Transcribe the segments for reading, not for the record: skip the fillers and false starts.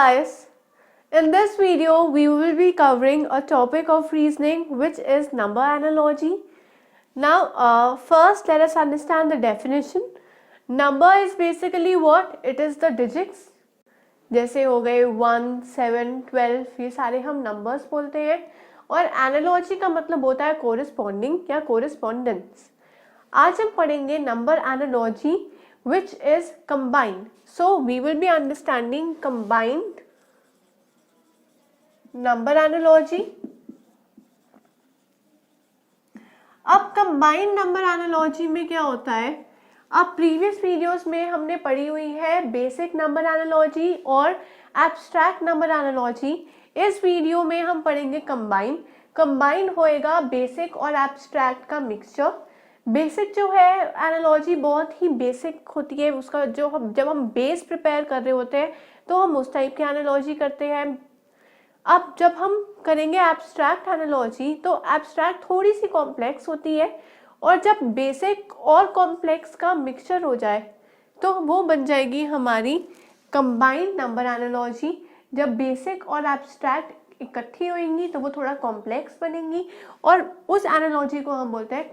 guys, in this video we will be covering a topic of reasoning which is number analogy. Now first let us understand the definition. Number is basically what? It is the digits. जैसे हो गए 1, 7, 12 ये सारे हम numbers बोलते हैं और analogy का मतलब होता है कोरिस्पॉन्डिंग या कोरिस्पॉन्डेंस. आज हम पढ़ेंगे number analogy which is combined. So we will be understanding combined number analogy. अब combined number analogy में क्या होता है? अब प्रीवियस वीडियोस में हमने पढ़ी हुई है बेसिक नंबर एनालॉजी और एब्स्ट्रैक्ट नंबर एनालॉजी. इस वीडियो में हम पढ़ेंगे कंबाइन होएगा बेसिक और एब्स्ट्रैक्ट का मिक्सचर. बेसिक जो है एनालॉजी बहुत ही बेसिक होती है. उसका जो हम जब हम बेस प्रिपेयर कर रहे होते हैं तो हम उस टाइप की एनालॉजी करते हैं. अब जब हम करेंगे एब्स्ट्रैक्ट एनालॉजी तो एब्स्ट्रैक्ट थोड़ी सी कॉम्प्लेक्स होती है और जब बेसिक और कॉम्प्लेक्स का मिक्सचर हो जाए तो वो बन जाएगी हमारी कंबाइंड नंबर एनालॉजी. जब बेसिक और एब्स्ट्रैक्ट इकट्ठी होंगी तो वो थोड़ा कॉम्प्लेक्स बनेंगी और उस एनालॉजी को हम बोलते हैं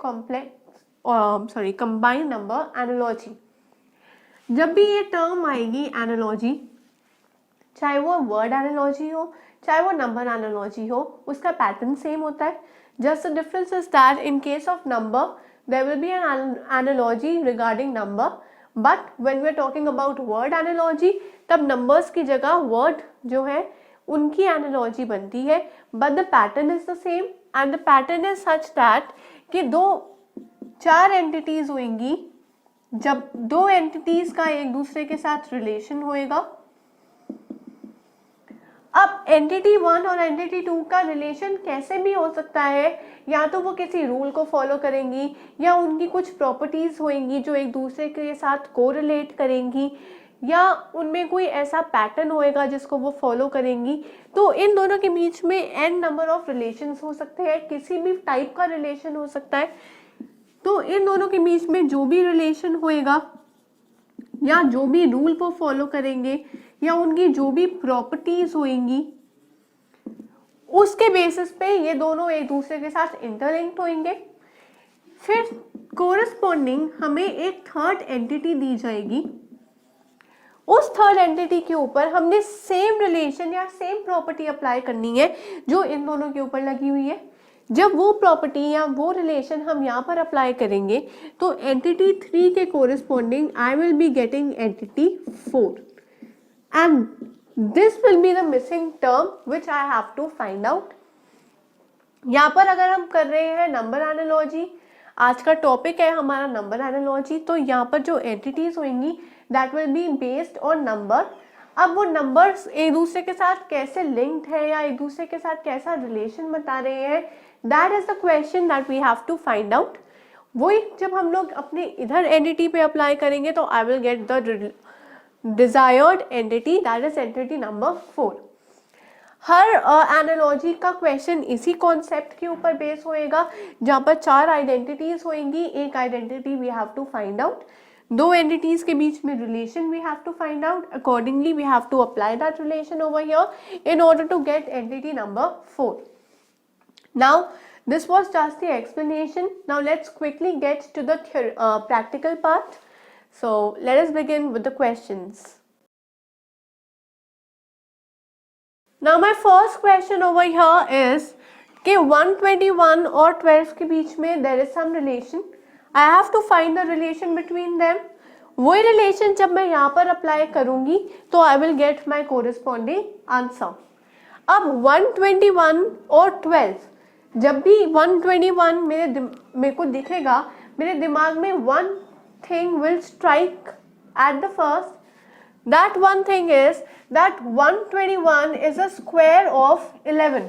कंबाइंड नंबर एनालॉजी. जब भी ये टर्म आएगी एनालॉजी, चाहे वो वर्ड एनालॉजी हो चाहे वो नंबर एनालॉजी हो, उसका पैटर्न सेम होता है. Just the difference is that in case of number there will be an analogy regarding number, but when we are talking about word analogy तब नंबर्स की जगह वर्ड जो है उनकी एनालॉजी बनती है. But the pattern is the same and the pattern is such that कि चार एंटिटीज होंगी. जब दो एंटिटीज का एक दूसरे के साथ रिलेशन होएगा, अब एंटिटी 1 और एंटिटी 2 का रिलेशन कैसे भी हो सकता है. या तो वो किसी रूल को फॉलो करेंगी या उनकी कुछ प्रॉपर्टीज होंगी जो एक दूसरे के साथ कोरिलेट करेंगी या उनमें कोई ऐसा पैटर्न होएगा जिसको वो फॉलो करेंगी. तो इन दोनों के बीच में एन नंबर ऑफ रिलेशंस हो सकते हैं, किसी भी टाइप का रिलेशन हो सकता है. तो इन दोनों के बीच में जो भी रिलेशन होएगा या जो भी रूल को फॉलो करेंगे या उनकी जो भी प्रॉपर्टीज होंगी उसके बेसिस पे ये दोनों एक दूसरे के साथ इंटरलिंक्ड होंगे. फिर कोरिस्पॉन्डिंग हमें एक थर्ड एंटिटी दी जाएगी. उस थर्ड एंटिटी के ऊपर हमने सेम रिलेशन या सेम प्रॉपर्टी अप्लाई करनी है जो इन दोनों के ऊपर लगी हुई है. जब वो प्रॉपर्टी या वो रिलेशन हम यहाँ पर अप्लाई करेंगे तो एंटिटी 3 के corresponding I will be getting entity 4 and this will be the missing term which I have to find out. यहाँ पर अगर हम कर रहे हैं नंबर एनालॉजी, आज का टॉपिक है हमारा नंबर एनालॉजी, तो यहाँ पर जो एंटिटीज होंगी that will be based on number. अब वो नंबर्स एक दूसरे के साथ कैसे लिंक्ड है या एक दूसरे के साथ कैसा रिलेशन बता रहे हैं, that is the question that we have to find out. वही जब हम लोग अपने इधर एंटिटी पे अप्लाई करेंगे तो I will get the desired entity that is entity number 4. Her analogy का क्वेश्चन इसी कॉन्सेप्ट के ऊपर बेस होएगा जहाँ पर 4 आइडेंटिटीज होंगी. एक identity we have to find out, दो एंटिटीज के बीच में relation we have to find out, accordingly we have to apply that relation over here in order to get entity number 4. Now this was just the explanation. Now let's quickly get to the practical part. So let us begin with the questions. Now my first question over here is कि 121 और 12 के बीच में there is some relation. I have to find the relation between them. वही relation जब मैं यहाँ पर अप्लाई करूँगी तो I will get my corresponding answer. अब 121 और 12, जब भी 121 मेरे को दिखेगा मेरे दिमाग में one thing will strike at the first. That one thing is that 121 is a square of 11.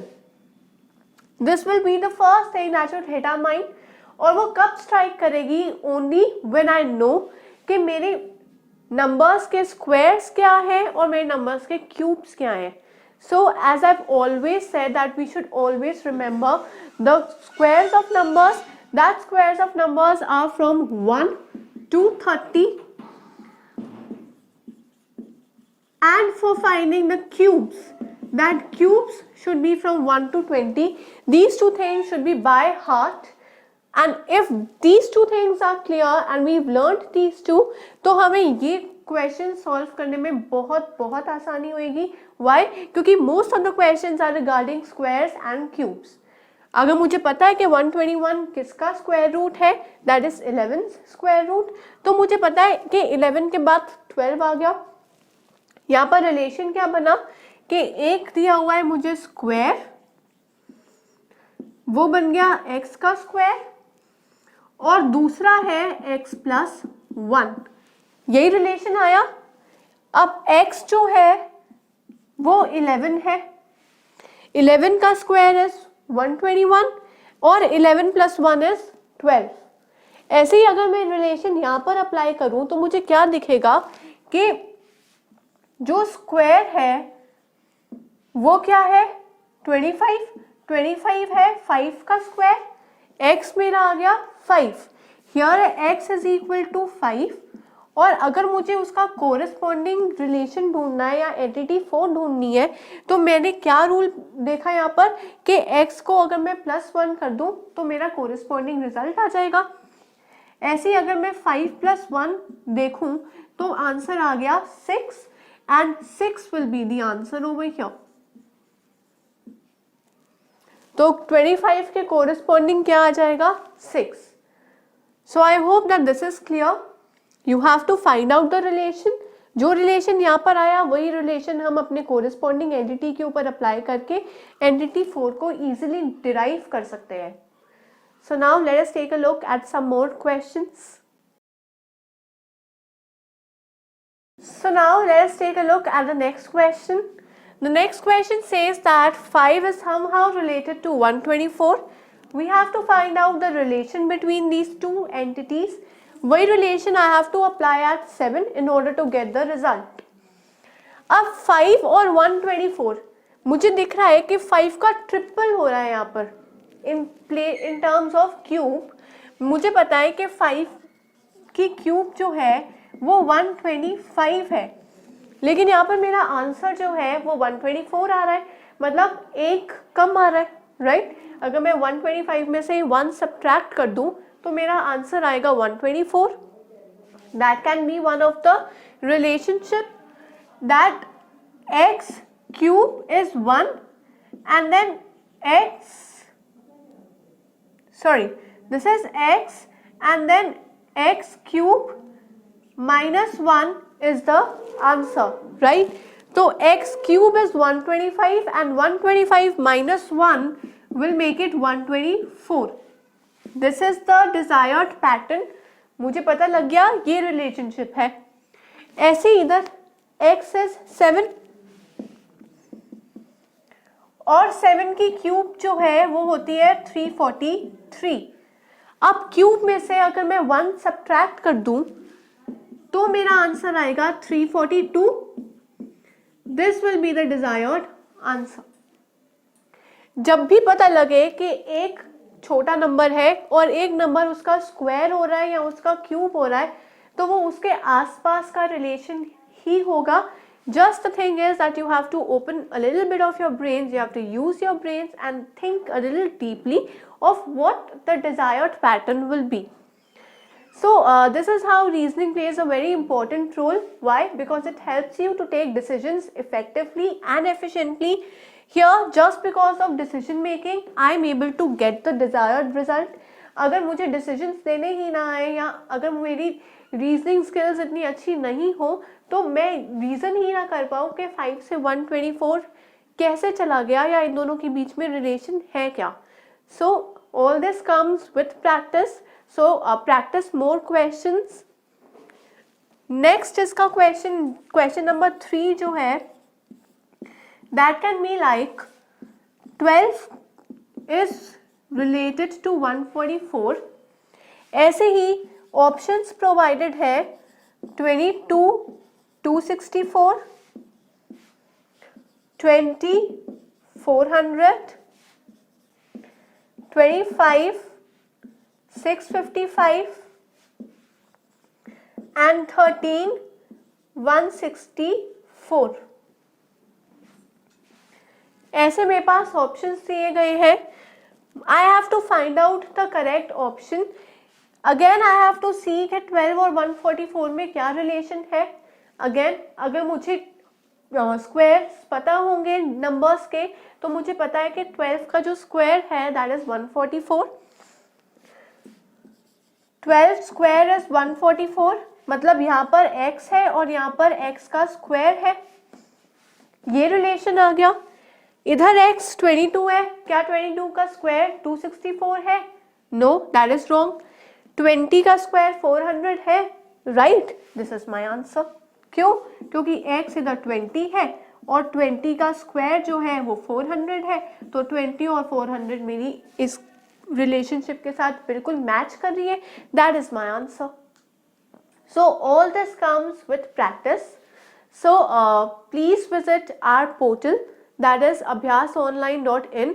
This will be the first thing that should hit our mind. और वो कब स्ट्राइक करेगी? ओनली व्हेन आई नो कि मेरे numbers के squares क्या है और मेरे नंबर्स के क्यूब्स क्या हैं. So as I've always said that we should always remember the squares of numbers. That squares of numbers are from 1 to 30 and for finding the cubes, that cubes should be from 1 to 20. These two things should be by heart, and if these two things are clear and we've learned these two, तो हमें ये question solve करने में बहुत आसानी होगी. Why? क्योंकि most of the questions are regarding squares and cubes. अगर मुझे पता है कि 121 किसका स्क्वायर रूट है, दैट इज 11 स्क्वायर रूट, तो मुझे पता है कि 11 के बाद 12 आ गया. यहाँ पर रिलेशन क्या बना कि एक दिया हुआ है मुझे स्क्वायर, वो बन गया x का स्क्वायर, और दूसरा है x प्लस 1. यही रिलेशन आया. अब x जो है वो 11 है, 11 का स्क्वायर इज 121 और 11 प्लस 1 इज 12. ऐसे ही अगर मैं रिलेशन यहाँ पर अप्लाई करूं तो मुझे क्या दिखेगा कि जो स्क्वायर है वो क्या है 25 है 5 का स्क्वायर, x मेरा आ गया 5. Here x is equal to 5. और अगर मुझे उसका कोरिस्पॉन्डिंग रिलेशन ढूंढना है या एंटिटी 4 ढूंढनी है, तो मैंने क्या रूल देखा यहाँ पर कि x को अगर मैं +1 कर दूं तो मेरा कोरिस्पॉन्डिंग रिजल्ट आ जाएगा. ऐसे ही अगर मैं 5 + 1 देखूं तो आंसर आ गया 6 and 6 will be the answer over here. तो 25 के कोरिस्पॉन्डिंग क्या आ जाएगा 6. So I hope that this is clear. You have to find out the relation. जो रिलेशन यहाँ पर आया वही रिलेशन हम अपने कोरिस्पॉन्डिंग एंटिटी के ऊपर अप्लाई करके एंटिटी 4 को इजीली डिराइव कर सकते हैं. So now let us take a look at some more questions. So now let us take a look at the next question. The next question says that 5 is somehow related to 124. We have to find out the relation between these two entities. वही relation I have to apply at 7 in order to get the result. अब 5 और 124 मुझे दिख रहा है कि 5 का triple हो रहा है यहाँ पर इन टर्म्स ऑफ क्यूब. मुझे पता है कि 5 की क्यूब जो है वो 125 है, लेकिन यहाँ पर मेरा आंसर जो है वो 124 आ रहा है, मतलब एक कम आ रहा है, राइट. अगर मैं 125 में से 1 सब्ट्रैक्ट कर दूं तो मेरा आंसर आएगा 124. That can be one of the relationship that x cube is 1 and then this is x and then x cube minus 1 is the answer, right? So x cube is 125 and 125 minus 1 will make it 124. This is the desired pattern. मुझे पता लग गया ये relationship है. ऐसे इधर x is 7 और 7 की क्यूब जो है वो होती है 343. अब क्यूब में से अगर मैं 1 सब्ट्रैक्ट कर दूं तो मेरा आंसर आएगा 342. This will be the desired answer. जब भी पता लगे कि एक छोटा नंबर है और एक नंबर उसका स्क्वायर हो रहा है या उसका क्यूब हो रहा है, तो वो उसके आसपास का रिलेशन ही होगा. Just the thing is that you have to open a little bit of your brains, you have to use your brains and think a little deeply of what the desired pattern will be. So this is how reasoning plays a very important role. Why? Because it helps you to take decisions effectively and efficiently. Here, just because of decision making, I am able to get the desired result. अगर मुझे decisions देने ही ना आए या अगर मेरी reasoning skills इतनी अच्छी नहीं हो तो मैं रीज़न ही ना कर पाऊँ कि 5 से 124 कैसे चला गया या इन दोनों के बीच में रिलेशन है क्या. सो all this comes with practice. So practice more questions. Next इसका क्वेश्चन नंबर 3 जो है that can be like 12 is related to 144. ऐसे ही ऑप्शंस प्रोवाइडेड है 22 264 20 400 25 655 and 13 164. 4। ऐसे मेरे पास ऑप्शंस दिए गए हैं। I have to find out the correct option. Again I have to see कि 12 और 144 में क्या रिलेशन है। अगेन अगर मुझे स्क्वायर्स पता होंगे नंबर्स के, तो मुझे पता है कि 12 का जो स्क्वायर है दैट इज 144। 12 स्क्वायर इज 144, मतलब यहाँ पर x है और यहाँ पर x का स्क्वायर है, ये रिलेशन आ गया। इधर x 22 है, क्या 22 का स्क्वायर 264 है? No, that is wrong. 20 का स्क्वायर 400 है, right, this is my answer. क्यों? क्योंकि x इधर 20 है और 20 का स्क्वायर जो है वो 400 है, तो 20 और 400 मेरी इस रिलेशनशिप के साथ बिल्कुल मैच कर रही है। That is my answer. So all this comes with practice. So please visit our portal that is abhyasonline.in।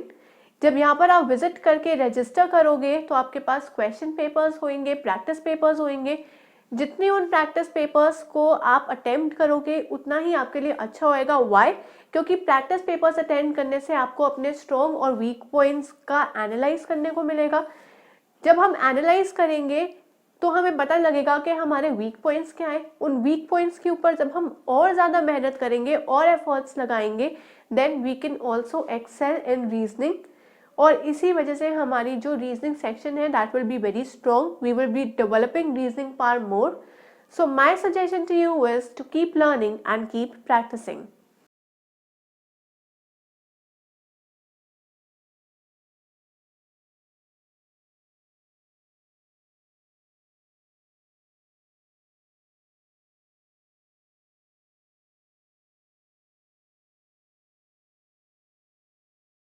जब यहाँ पर आप विजिट करके रजिस्टर करोगे तो आपके पास क्वेश्चन पेपर्स होंगे, प्रैक्टिस पेपर्स होंगे। जितने उन प्रैक्टिस पेपर्स को आप अटेम्प्ट करोगे उतना ही आपके लिए अच्छा होएगा। व्हाई? क्योंकि प्रैक्टिस पेपर्स अटेम्प्ट करने से आपको अपने स्ट्रॉन्ग और वीक पॉइंट्स का एनालाइज करने को मिलेगा। जब हम एनालाइज करेंगे तो हमें पता लगेगा कि हमारे वीक पॉइंट्स क्या हैं। उन वीक पॉइंट्स के ऊपर जब हम और ज़्यादा मेहनत करेंगे और एफर्ट्स लगाएंगे, then we can also excel in reasoning. और इसी वजह से हमारी जो रीजनिंग सेक्शन है that will be very strong. We will be developing reasoning power more. So my suggestion to you is to keep learning and keep practising.